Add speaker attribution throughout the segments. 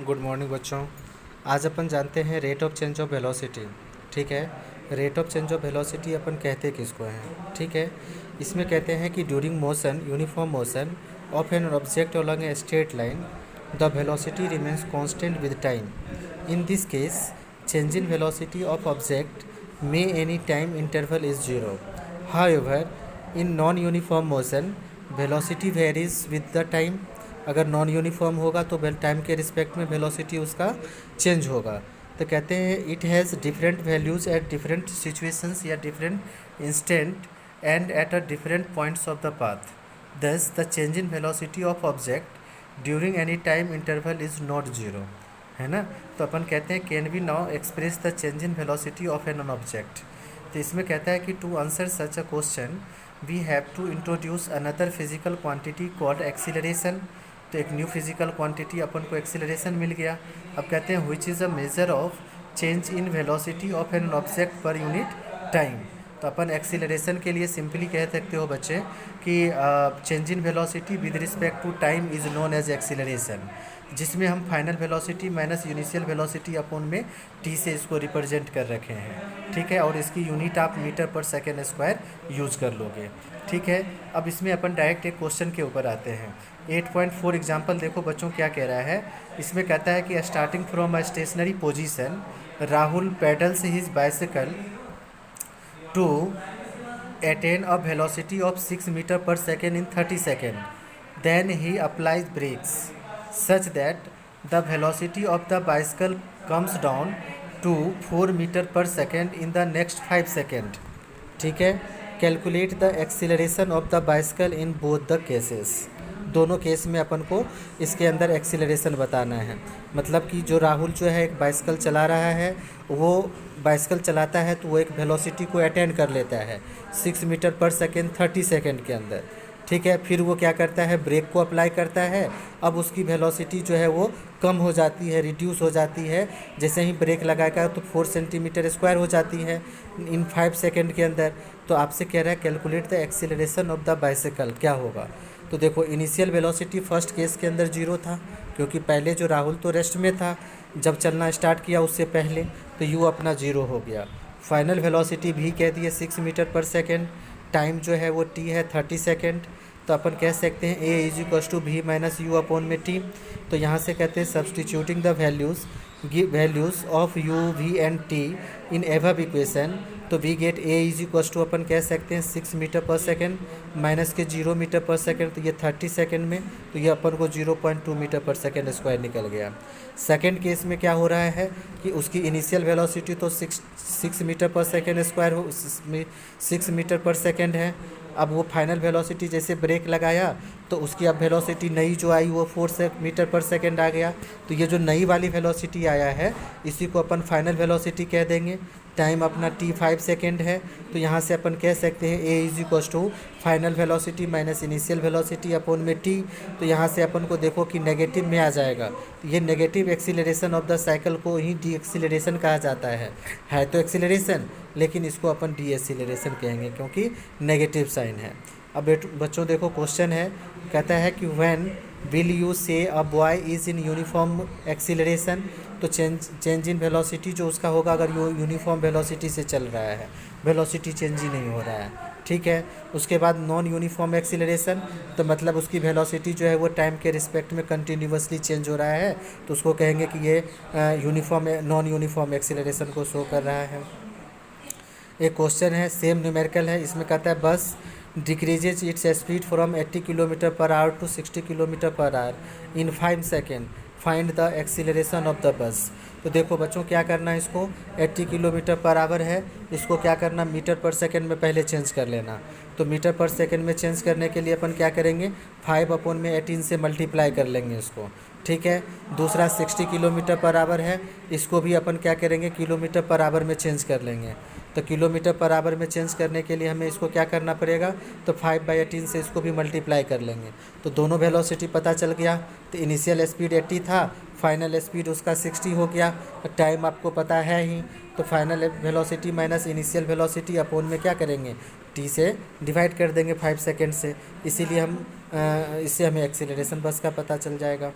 Speaker 1: Good morning बच्चों। आज अपन जानते हैं rate of change of velocity. ठीक है, rate of change of velocity अपन कहते किसको हैं? ठीक है, इसमें कहते हैं कि during motion, uniform motion of an object along a straight line, the velocity remains constant with time. In this case change in velocity of object may any time interval is zero. However in non uniform motion velocity varies with the time. अगर non uniform होगा तो time के respect में velocity उसका change होगा। तो कहते हैं it has different values at different situations या different instant and at a different points of the path. Thus the change in velocity of object during any time interval is not zero. है ना? तो अपन कहते हैं can we now express the change in velocity of an object. तो इसमें कहता है कि to answer such a question we have to introduce another physical quantity called acceleration. तो एक न्यू फिजिकल क्वांटिटी अपन को एक्सीलरेशन मिल गया। अब कहते हैं which is a measure of change in velocity of an object per unit time. तो अपन acceleration के लिए सिंपली कह सकते हो बच्चे कि change in velocity with respect to time is known as acceleration, जिसमें हम final velocity minus initial velocity अपन में टी से इसको रिप्रेजेंट कर रखे हैं। ठीक है, और इसकी यूनिट आप मीटर पर सेकेंड स्क्वायर यूज कर लोगे। ठीक है, अब इसमें अपन डायरेक्ट एक क्वेश्चन के ऊपर आते हैं। 8.4 एग्जाम्पल देखो बच्चों क्या कह रहा है। इसमें कहता है कि starting from a stationary position Rahul pedals his bicycle to attain a velocity of 6 meter per second in 30 seconds. Then he applies brakes such that the velocity of the bicycle comes down to 4 meter per second in the next 5 seconds. ठीक है, calculate the acceleration of the bicycle in both the cases. दोनों case में अपन को इसके अंदर acceleration बताना है। मतलब कि जो राहुल जो है एक बाइसिकल चला रहा है, वो बाइसिकल चलाता है तो वो एक वेलोसिटी को अटेंड कर लेता है 6 मीटर पर सेकेंड 30 सेकेंड के अंदर। ठीक है, फिर वो क्या करता है, ब्रेक को अप्लाई करता है। अब उसकी वेलोसिटी जो है वो कम हो जाती है, रिड्यूस हो जाती है। जैसे ही ब्रेक लगाएगा तो 4 सेंटीमीटर स्क्वायर हो जाती है इन 5 सेकेंड के अंदर। तो आपसे कह रहा है calculate the acceleration of the bicycle, क्या होगा? तो देखो इनिशियल वेलोसिटी फर्स्ट केस के अंदर जीरो था, क्योंकि पहले जो राहुल तो रेस्ट में था जब चलना स्टार्ट किया उससे पहले, तो यू अपना जीरो हो गया। फाइनल वेलोसिटी भी कह दिए 6 मीटर पर सेकेंड, टाइम जो है वो टी है 30 सेकेंड। तो अपन कह सकते हैं a is equal to v minus u upon में टी। तो यहाँ से कहते हैं substituting the values of u v and t in above equation. तो we get a is equal to अपन कह सकते हैं 6 मीटर पर सेकेंड माइनस के 0 मीटर पर सेकेंड, तो ये 30 सेकेंड में, तो ये अपन को 0.2 मीटर पर सेकेंड स्क्वायर निकल गया। सेकेंड केस में क्या हो रहा है कि उसकी इनिशियल वेलोसिटी तो 6 मीटर पर सेकेंड स्क्वायर हो 6 मीटर पर सेकेंड है। अब वो फाइनल वेलोसिटी जैसे ब्रेक लगाया तो उसकी अब वेलोसिटी नई जो आई वो 4 मीटर पर सेकेंड आ गया। तो ये जो नई वाली वेलोसिटी आया है इसी को अपन फाइनल वेलोसिटी कह देंगे। टाइम अपना टी 5 सेकेंड है, तो यहाँ से अपन कह सकते हैं a is equal to final velocity minus initial velocity upon में टी। तो यहाँ से अपन को देखो कि नेगेटिव में आ जाएगा। तो ये negative acceleration of the cycle को ही डी एक्सीलरेशन कहा जाता है तो एक्सीलरेशन, लेकिन इसको अपन डी एक्सीलरेशन कहेंगे क्योंकि नेगेटिव साइन है। अब बच्चों देखो क्वेश्चन है, कहता है कि व्हेन विल यू से a boy is in uniform acceleration. तो चेंज इन वेलोसिटी जो उसका होगा अगर वो यूनिफॉर्म वेलोसिटी से चल रहा है, वेलोसिटी चेंज ही नहीं हो रहा है। ठीक है, उसके बाद नॉन यूनिफॉर्म एक्सीलरेशन, तो मतलब उसकी वेलोसिटी जो है वो टाइम के रिस्पेक्ट में कंटिन्यूसली चेंज हो रहा है, तो उसको कहेंगे कि ये नॉन यूनिफॉर्म एक्सीलरेशन को शो कर रहा है। एक क्वेश्चन है सेम न्यूमेरिकल है, इसमें कहता है bus decreases its speed from 80 kilometre per hour to 60 kilometre per hour in 5 second, find the acceleration of the bus. तो देखो बच्चों क्या करना है, इसको 80 किलोमीटर पर आवर है, इसको क्या करना मीटर पर सेकेंड में पहले चेंज कर लेना। तो मीटर पर सेकेंड में चेंज करने के लिए अपन क्या करेंगे 5 अपॉन में 18 से मल्टीप्लाई कर लेंगे इसको। ठीक है, दूसरा 60 किलोमीटर पर आवर है, इसको भी अपन क्या करेंगे किलोमीटर पर आवर में चेंज कर लेंगे। तो किलोमीटर पर आवर में चेंज करने के लिए हमें इसको क्या करना पड़ेगा, तो 5/18 से इसको भी मल्टीप्लाई कर लेंगे। तो दोनों वेलोसिटी पता चल गया। तो इनिशियल स्पीड 80 था, फाइनल स्पीड उसका 60 हो गया। टाइम आपको पता है ही, तो final velocity minus initial velocity upon में क्या करेंगे टी से डिवाइड कर देंगे 5 सेकेंड से, इसीलिए इससे हमें एक्सीलरेशन बस का पता चल जाएगा।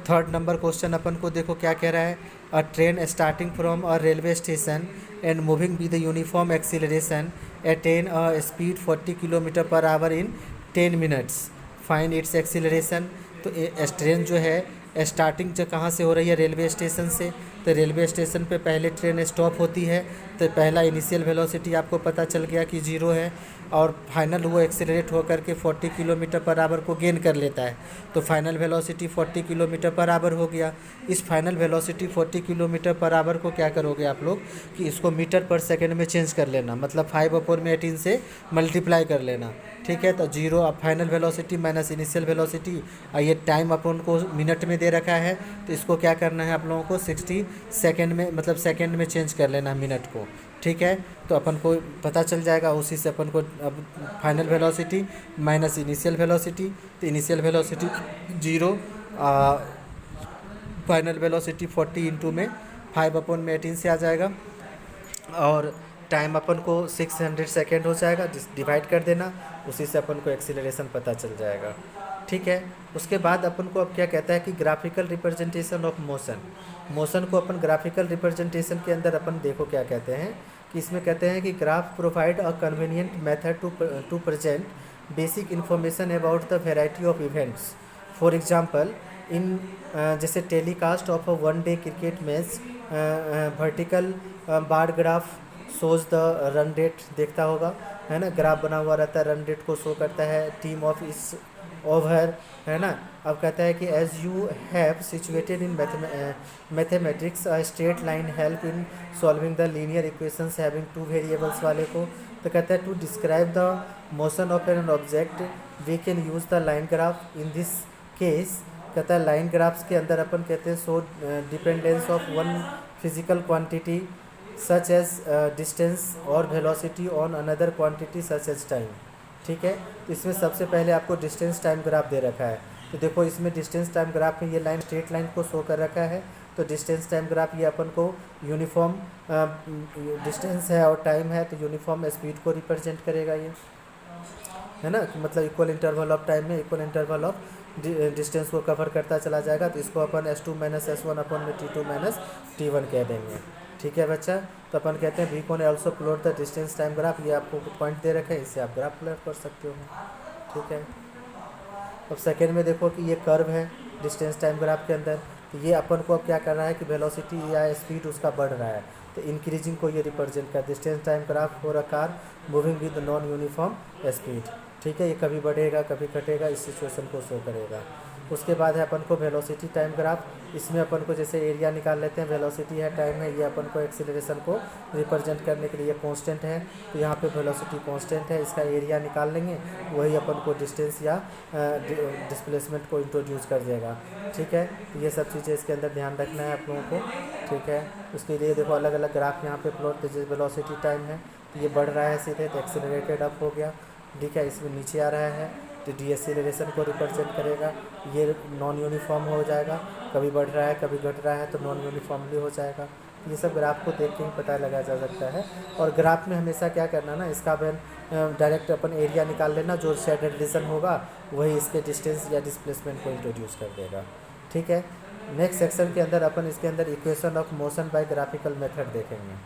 Speaker 1: थर्ड नंबर क्वेश्चन अपन को देखो क्या कह रहा है, अ train starting from a railway station and moving with uniform acceleration attain a speed 40 kilometre per hour in 10 minutes, find its acceleration. तो ट्रेन जो है स्टार्टिंग जो कहाँ से हो रही है, रेलवे स्टेशन से। तो रेलवे स्टेशन पे पहले ट्रेन स्टॉप होती है, तो पहला इनिशियल वेलोसिटी आपको पता चल गया कि 0 है, और फाइनल वो एक्सेलरेट होकर के 40 किलोमीटर पर आवर को गेन कर लेता है, तो final velocity 40 kilometre per our हो गया। इस final velocity 40 kilometre per our को क्या करोगे आप लोग कि इसको मीटर पर सेकेंड में चेंज कर लेना, मतलब 5/18 से मल्टीप्लाई कर लेना, ठीक है। तो 0 अब final velocity minus initial velocity, और ये टाइम अपन को मिनट में दे रखा है, तो इसको क्या करना है आप लोगों को 60 सेकेंड में, मतलब सेकेंड में चेंज कर लेना मिनट को, ठीक है। तो अपन को पता चल जाएगा, उसी से अपन को अब final velocity minus initial velocity, तो initial velocity 0, final velocity 40 into में 5/18 से आ जाएगा, और टाइम अपन को 600 सेकेंड हो जाएगा, डिवाइड कर देना, उसी से अपन को एक्सीलरेशन पता चल जाएगा, ठीक है। उसके बाद अपन को अब क्या कहता है कि graphical representation of motion. Motion को अपन ग्राफिकल रिप्रेजेंटेशन के अंदर अपन देखो क्या कहते हैं कि इसमें कहते हैं कि graph provide a convenient method to present basic information about the variety of events. For example in जैसे telecast of a 1 day cricket match, vertical bar graph shows the run rate, देखता होगा है ना, ग्राफ बना हुआ रहता है, run rate को शो करता है, टीम ऑफ इस ओवर, है ना। अब कहता है कि as you have situated in mathematics a straight line help in solving the linear equations having 2 variables वाले को। तो कहता है to describe the motion of an object we can use the line graph. In this case कहता है line graphs के अंदर अपन कहते हैं so dependence of one physical quantity such as distance और velocity on another quantity such as time, ठीक है। तो इसमें सबसे पहले आपको डिस्टेंस टाइम ग्राफ दे रखा है, तो देखो इसमें डिस्टेंस टाइम ग्राफ में ये लाइन स्ट्रेट लाइन को शो कर रखा है, तो डिस्टेंस टाइम ग्राफ ये अपन को यूनिफॉर्म डिस्टेंस है और टाइम है, तो यूनिफॉर्म स्पीड को रिप्रेजेंट करेगा ये, है ना, कि मतलब इक्वल इंटरवल ऑफ टाइम में इक्वल इंटरवल ऑफ डिस्टेंस को कवर करता चला जाएगा, तो इसको अपन S2 - S1 अपन में T2 - T1 कह देंगे, ठीक है बच्चा। तो अपन कहते हैं we can also plot the distance time graph, ये आपको पॉइंट दे रखे हैं, इससे आप ग्राफ प्लॉट कर सकते हो, ठीक है। अब सेकेंड में देखो कि ये कर्व है डिस्टेंस टाइम ग्राफ के अंदर, तो ये अपन को अब क्या कर रहा है कि वेलोसिटी या स्पीड उसका बढ़ रहा है, तो इंक्रीजिंग को ये रिप्रेजेंट कर distance time graph for a car moving with non uniform speed, ठीक है। ये कभी बढ़ेगा कभी घटेगा, इस सिचुएशन को शो करेगा। उसके बाद है अपन को वेलोसिटी टाइम ग्राफ, इसमें अपन को जैसे एरिया निकाल लेते हैं, वेलोसिटी है टाइम है, ये अपन को एक्सीलरेशन को रिप्रेजेंट करने के लिए कांस्टेंट है, तो यहाँ पे वेलोसिटी कांस्टेंट है, इसका एरिया निकाल लेंगे, वही अपन को डिस्टेंस या डिस्प्लेसमेंट को इंट्रोड्यूस कर देगा, ठीक है। तो ये सब चीज़ें इसके अंदर ध्यान रखना है आप लोगों को, ठीक है। उसके लिए देखो अलग अलग ग्राफ यहाँ पे प्लॉट, जैसे वेलोसिटी टाइम है तो ये बढ़ रहा है सीधे, तो एक्सीलरेटेड अप हो गया, ठीक है। इसमें नीचे आ रहा है तो डीएक्सीलरेशन को रिप्रेजेंट करेगा, ये नॉन यूनिफॉर्म हो जाएगा, कभी बढ़ रहा है कभी घट रहा है तो नॉन यूनिफॉर्मली हो जाएगा। ये सब ग्राफ को देख के ही पता लगाया जा सकता है। और ग्राफ में हमेशा क्या करना ना, इसका अपन डायरेक्ट अपन एरिया निकाल लेना, जो शेडेड रीजन होगा वही इसके डिस्टेंस या डिस्प्लेसमेंट को इंट्रोड्यूस कर देगा, ठीक है। नेक्स्ट सेक्शन के अंदर अपन इसके अंदर equation of motion by graphical method देखेंगे।